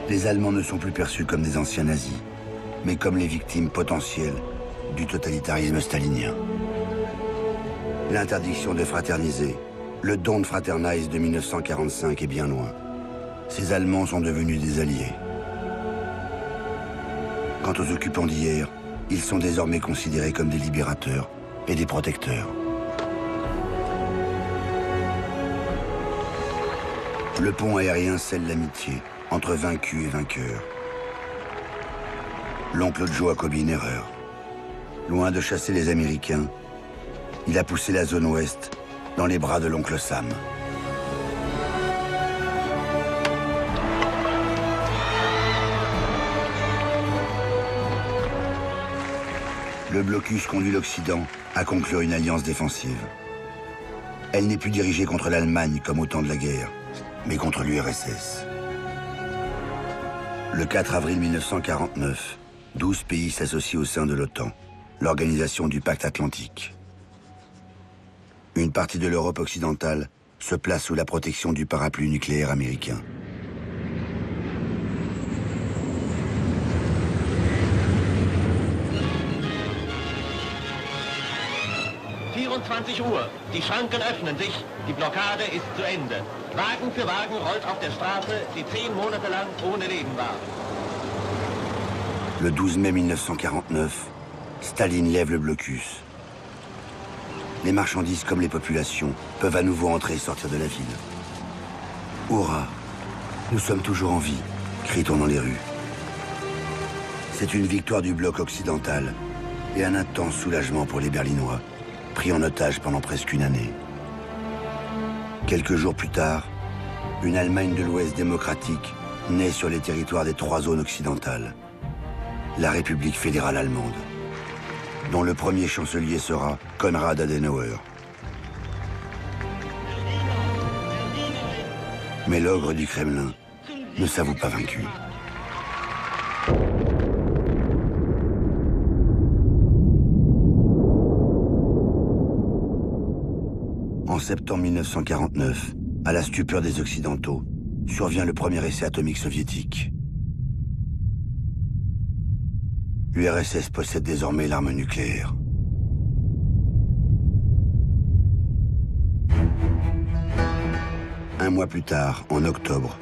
Les Allemands ne sont plus perçus comme des anciens nazis, mais comme les victimes potentielles du totalitarisme stalinien. L'interdiction de fraterniser, le don de Fraternize de 1945 est bien loin. Ces Allemands sont devenus des alliés. Quant aux occupants d'hier, ils sont désormais considérés comme des libérateurs et des protecteurs. Le pont aérien scelle l'amitié entre vaincus et vainqueurs. L'oncle Joe a commis une erreur. Loin de chasser les Américains, il a poussé la zone ouest dans les bras de l'oncle Sam. Le blocus conduit l'Occident à conclure une alliance défensive. Elle n'est plus dirigée contre l'Allemagne comme au temps de la guerre, mais contre l'URSS. Le 4 avril 1949, 12 pays s'associent au sein de l'OTAN, l'organisation du pacte atlantique. Une partie de l'Europe occidentale se place sous la protection du parapluie nucléaire américain. Uhr. Die Schranken öffnen sich. Die Blockade ist zu Ende. Wagen für Wagen rollt auf der Straße, die 10 Monate lang ohne Leben war. Le 12 mai 1949, Staline lève le blocus. Les marchandises comme les populations peuvent à nouveau entrer et sortir de la ville. Hurrah! Nous sommes toujours en vie, crie-t-on dans les rues. C'est une victoire du bloc occidental et un intense soulagement pour les Berlinois, pris en otage pendant presque une année. Quelques jours plus tard, une Allemagne de l'Ouest démocratique naît sur les territoires des 3 zones occidentales. La République fédérale allemande, dont le premier chancelier sera Konrad Adenauer. Mais l'ogre du Kremlin ne s'avoue pas vaincu. En septembre 1949, à la stupeur des Occidentaux, survient le premier essai atomique soviétique. L'URSS possède désormais l'arme nucléaire. Un mois plus tard, en octobre,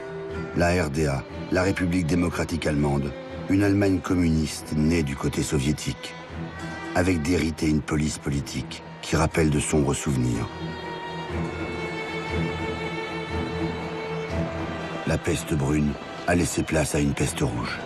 la RDA, la République démocratique allemande, une Allemagne communiste née du côté soviétique, avec des rites et une police politique qui rappellent de sombres souvenirs. La peste brune a laissé place à une peste rouge.